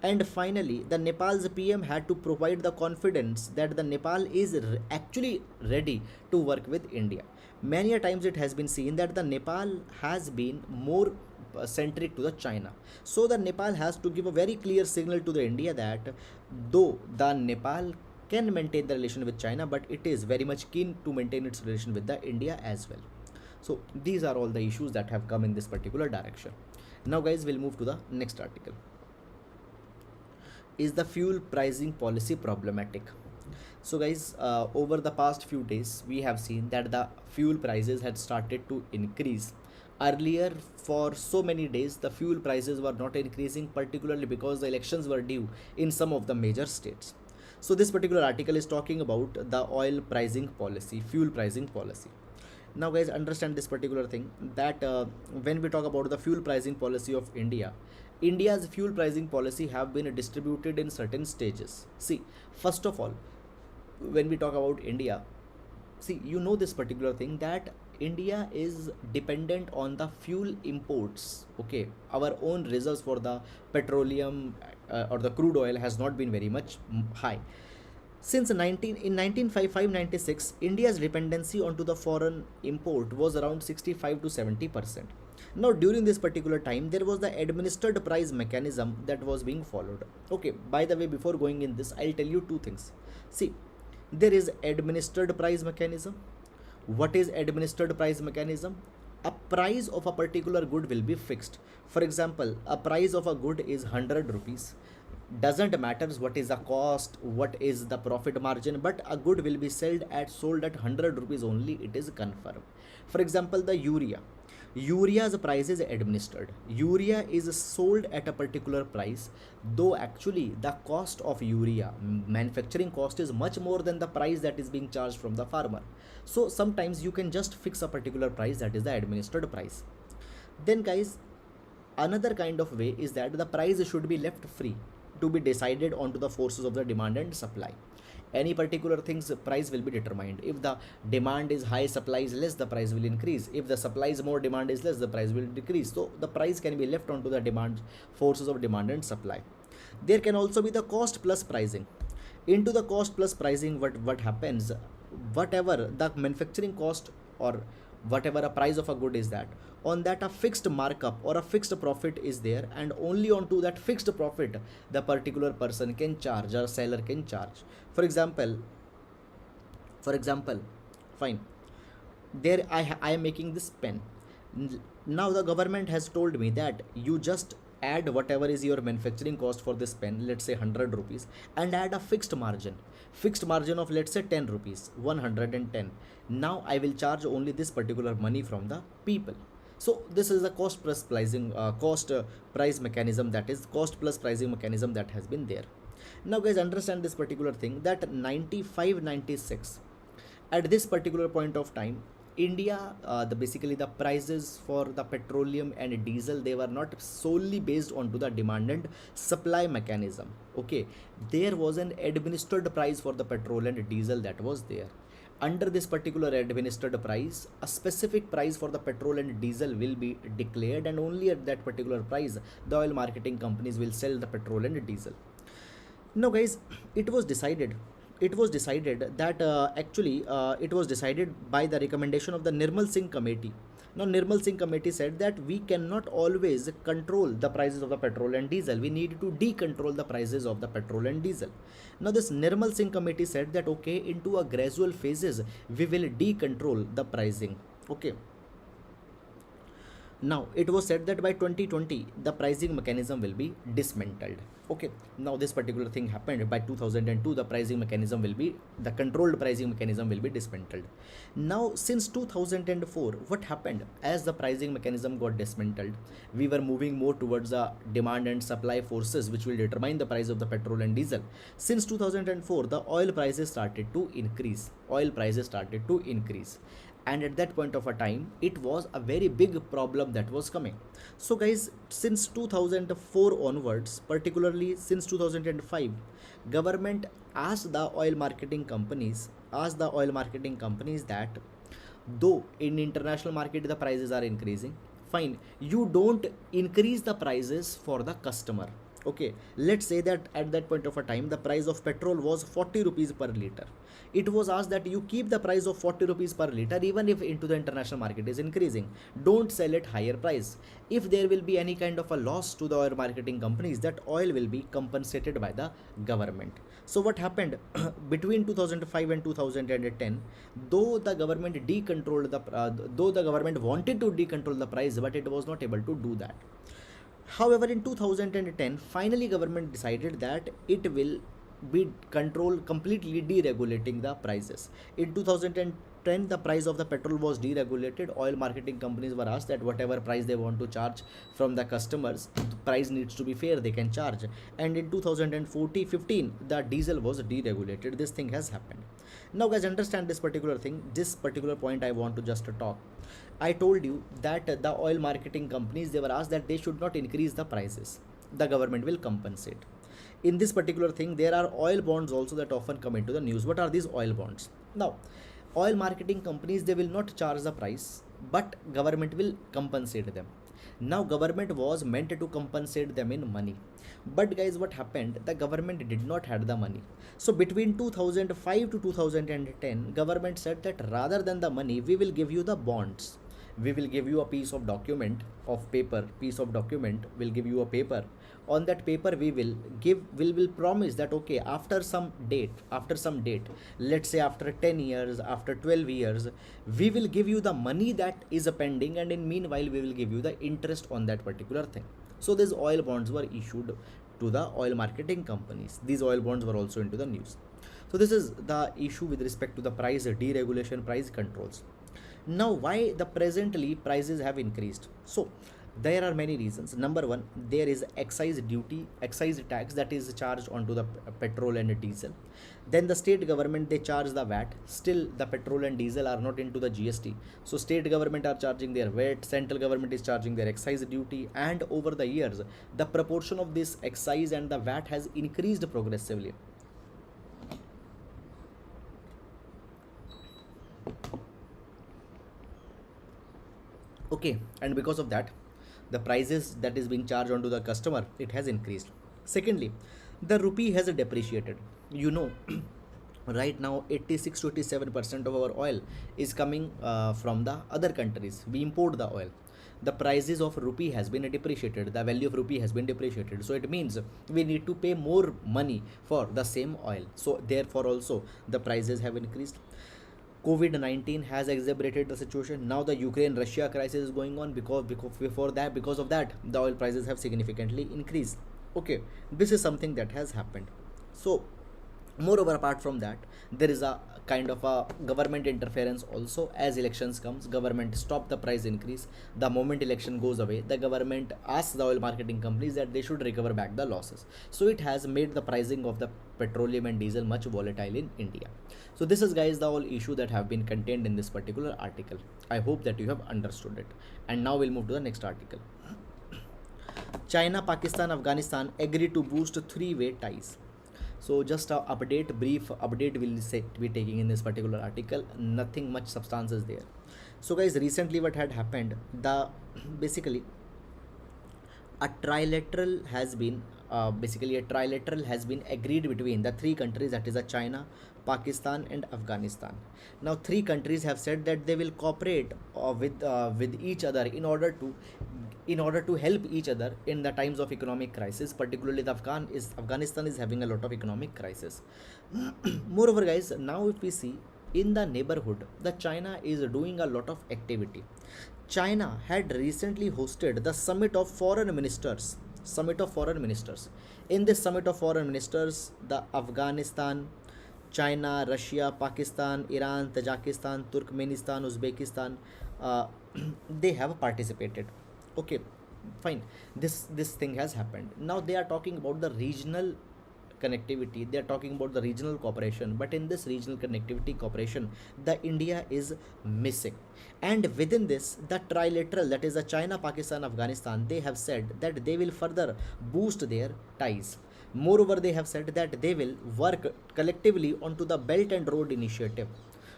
And finally, the Nepal's PM had to provide the confidence that the Nepal is actually ready to work with India. Many a times it has been seen that the Nepal has been more centric to the China. So the Nepal has to give a very clear signal to the India that though the Nepal can maintain the relation with China, but it is very much keen to maintain its relation with the India as well. So these are all the issues that have come in this particular direction. Now guys, we'll move to the next article. Is the fuel pricing policy problematic? So guys, over the past few days we have seen that the fuel prices had started to increase. Earlier, for so many days the fuel prices were not increasing, particularly because the elections were due in some of the major states. So this particular article is talking about the oil pricing policy, fuel pricing policy. Now guys, understand this particular thing, that when we talk about the fuel pricing policy of India's fuel pricing policy have been distributed in certain stages. See, first of all, when we talk about India, see, you know this particular thing, that India is dependent on the fuel imports. Okay, our own reserves for the petroleum or the crude oil has not been very much high. Since 1995-96, India's dependency onto the foreign import was around 65 to 70%. Now, during this particular time, there was the administered price mechanism that was being followed. Okay, by the way, before going in this, I'll tell you two things. See, there is administered price mechanism. What is administered price mechanism? A price of a particular good will be fixed. For example, a price of a good is 100 rupees. Doesn't matter what is the cost, what is the profit margin, but a good will be sold at 100 rupees only, it is confirmed. For example, the urea's price is administered. Urea is sold at a particular price, though actually the cost of urea, manufacturing cost, is much more than the price that is being charged from the farmer. So sometimes you can just fix a particular price, that is the administered price. Then guys, another kind of way is that the price should be left free to be decided onto the forces of the demand and supply. Any particular thing's price will be determined. If the demand is high, supply is less, the price will increase. If the supply is more, demand is less, the price will decrease. So the price can be left onto the demand, forces of demand and supply. There can also be the cost plus pricing. Into the cost plus pricing, what happens, whatever the manufacturing cost or whatever a price of a good is, that on that a fixed markup or a fixed profit is there, and only onto that fixed profit the particular person can charge or seller can charge. For example, fine, there I am making this pen. Now the government has told me that you just add whatever is your manufacturing cost for this pen, let's say 100 rupees, and add a fixed margin of, let's say, 10 rupees, 110. Now I will charge only this particular money from the people. So this is a cost plus pricing price mechanism, that is cost plus pricing mechanism that has been there. Now guys, understand this particular thing, that 95-96, at this particular point of time, India, basically the prices for the petroleum and diesel, they were not solely based onto the demand and supply mechanism. Okay, there was an administered price for the petrol and diesel that was there. Under this particular administered price, a specific price for the petrol and diesel will be declared, and only at that particular price the oil marketing companies will sell the petrol and diesel. Now guys, it was decided that it was decided by the recommendation of the Nirmal Singh committee. Now Nirmal Singh committee said that we cannot always control the prices of the petrol and diesel, we need to decontrol the prices of the petrol and diesel. Now this Nirmal Singh committee said that okay, into a gradual phases we will decontrol the pricing. Okay, now it was said that by 2020 the pricing mechanism will be dismantled. Okay, now this particular thing happened by 2002, the pricing mechanism will be, the controlled pricing mechanism will be dismantled. Now since 2004, what happened, as the pricing mechanism got dismantled, we were moving more towards the demand and supply forces which will determine the price of the petrol and diesel. Since 2004, the oil prices started to increase, and at that point of a time it was a very big problem that was coming. So guys, since 2004 onwards, particularly since 2005, government asked the oil marketing companies that though in international market the prices are increasing, fine, you don't increase the prices for the customer. Okay, let's say that at that point of a time the price of petrol was 40 rupees per liter. It was asked that you keep the price of 40 rupees per liter even if into the international market is increasing. Don't sell at higher price. If there will be any kind of a loss to the oil marketing companies, that oil will be compensated by the government. So what happened between 2005 and 2010, though the government decontrolled the though the government wanted to decontrol the price, but it was not able to do that. However, in 2010, finally government decided that it will be control completely deregulating the prices. In 2010, the price of the petrol was deregulated. Oil marketing companies were asked that whatever price they want to charge from the customers, the price needs to be fair, they can charge. And in 2014-15, the diesel was deregulated. This thing has happened. Now guys, understand this particular thing, this particular point I want to just talk. I told you that the oil marketing companies, they were asked that they should not increase the prices. The government will compensate. In this particular thing, there are oil bonds also that often come into the news. What are these oil bonds? Now, oil marketing companies, they will not charge the price, but government will compensate them. Now government was meant to compensate them in money, but guys, what happened, the government did not have the money. So between 2005 to 2010, government said that rather than the money, we will give you the bonds. We will give you a piece of document of paper, piece of document will give you a paper. On that paper we will give, will promise that okay, after some date, let's say after 10 years, after 12 years, we will give you the money that is pending, and in meanwhile we will give you the interest on that particular thing. So these oil bonds were issued to the oil marketing companies. These oil bonds were also into the news. So this is the issue with respect to the price deregulation, price controls. Now why the presently prices have increased? So there are many reasons. Number one, there is excise duty, excise tax that is charged onto the petrol and diesel. Then the state government, they charge the VAT. Still the petrol and diesel are not into the GST, so state government are charging their VAT, central government is charging their excise duty, and over the years the proportion of this excise and the VAT has increased progressively. Okay, and because of that, the prices that is being charged onto the customer, it has increased. Secondly, the rupee has depreciated, you know. Right now 86 to 87% of our oil is coming from the other countries. We import the oil. The prices of rupee has been depreciated, the value of rupee has been depreciated, so it means we need to pay more money for the same oil, so therefore also the prices have increased. COVID-19 has exacerbated the situation. Now the Ukraine-Russia crisis is going on, because of that the oil prices have significantly increased. Okay, this is something that has happened. So moreover, apart from that, there is a kind of a government interference also. As elections comes, government stop the price increase. The moment election goes away, the government asks the oil marketing companies that they should recover back the losses. So it has made the pricing of the petroleum and diesel much volatile in India. So this is guys the whole issue that have been contained in this particular article. I hope that you have understood it. And now we'll move to the next article. China, Pakistan, Afghanistan agree to boost three-way ties. So just a update, brief update will be taking in this particular article. Nothing much substance is there. So guys, recently what had happened, the basically a trilateral has been agreed between the three countries, that is a China, Pakistan and Afghanistan. Now three countries have said that they will cooperate with each other in order to help each other in the times of economic crisis. Particularly the Afghanistan is having a lot of economic crisis. Moreover guys, now if we see in the neighborhood, the China is doing a lot of activity. China had recently hosted the summit of foreign ministers. In this summit of foreign ministers, the Afghanistan, China, Russia, Pakistan, Iran, Tajikistan, Turkmenistan, Uzbekistan, they have participated. Okay, fine. This thing has happened. Now they are talking about the regional connectivity, they are talking about the regional cooperation, but in this regional connectivity cooperation, the India is missing. And within this, the trilateral, that is the China, Pakistan, Afghanistan, they have said that they will further boost their ties. Moreover, they have said that they will work collectively onto the Belt and Road Initiative.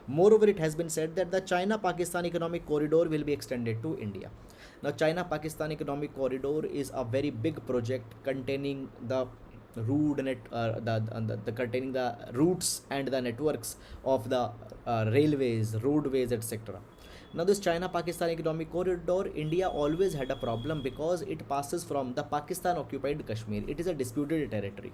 Moreover, it has been said that the China-Pakistan economic corridor will be extended to India. Now, China-Pakistan economic corridor is a very big project containing the containing the routes and the networks of the railways, roadways, etc. Now, this China-Pakistan economic corridor, India always had a problem because it passes from the Pakistan-occupied Kashmir. It is a disputed territory.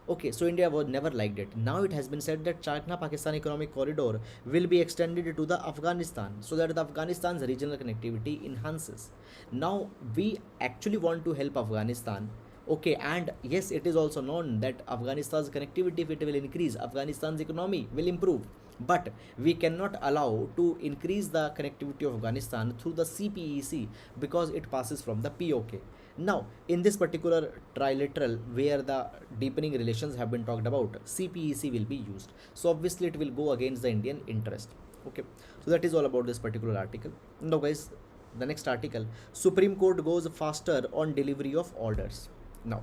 Okay, so India was never liked it. Now it has been said that China-Pakistan economic corridor will be extended to the Afghanistan so that the Afghanistan's regional connectivity enhances. Now we actually want to help Afghanistan. Okay, and yes, it is also known that Afghanistan's connectivity, if it will increase, Afghanistan's economy will improve. But we cannot allow to increase the connectivity of Afghanistan through the CPEC because it passes from the POK. Now, in this particular trilateral where the deepening relations have been talked about, CPEC will be used. So obviously it will go against the Indian interest. Okay, so that is all about this particular article. Now guys, the next article, Supreme Court goes faster on delivery of orders. Now,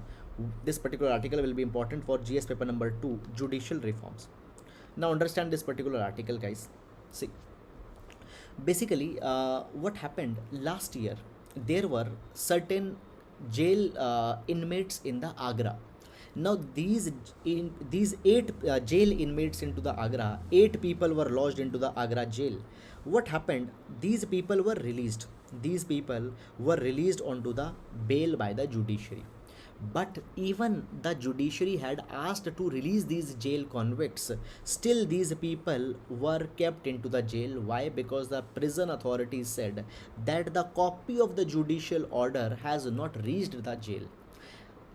this particular article will be important for GS paper number 2, judicial reforms. Now understand this particular article, guys. See, basically what happened last year, there were certain jail inmates in the Agra. Now these eight jail inmates into the Agra, 8 people were lodged into the Agra jail. What happened? These people were released. These people were released onto the bail by the judiciary. But even the judiciary had asked to release these jail convicts, still these people were kept into the jail. Why? Because the prison authorities said that the copy of the judicial order has not reached the jail.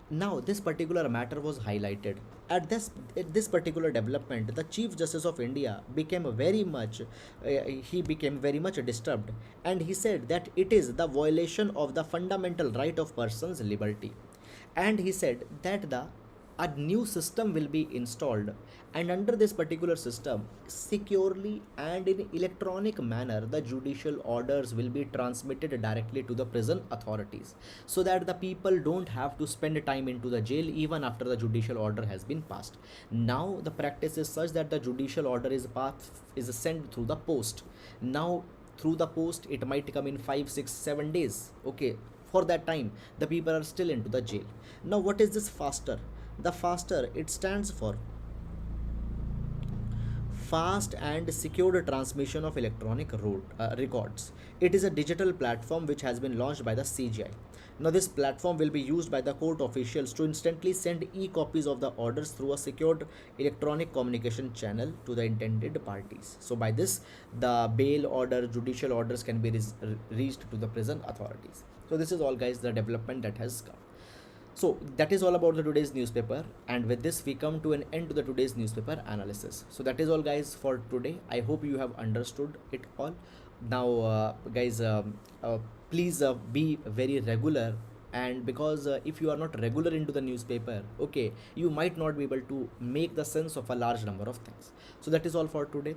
Now this particular matter was highlighted. At this particular development, the Chief Justice of India became very much disturbed, and he said that it is the violation of the fundamental right of person's liberty. And he said that a new system will be installed, and under this particular system, securely and in electronic manner, the judicial orders will be transmitted directly to the prison authorities, so that the people don't have to spend time into the jail even after the judicial order has been passed. Now the practice is such that the judicial order is sent through the post. Now through the post, it might come in 5, 6, 7 days. Okay, for that time the people are still into the jail. Now what is this faster? The faster, it stands for fast and secured transmission of electronic records. It is a digital platform which has been launched by the CGI. Now this platform will be used by the court officials to instantly send e-copies of the orders through a secured electronic communication channel to the intended parties. So by this, the bail order, judicial orders can be reached to the prison authorities. So this is all, guys, the development that has come. So that is all about the today's newspaper, and with this we come to an end to the today's newspaper analysis. So that is all, guys, for today. I hope you have understood it all. Now guys, please be very regular, and because if you are not regular into the newspaper, okay, you might not be able to make the sense of a large number of things. So that is all for today.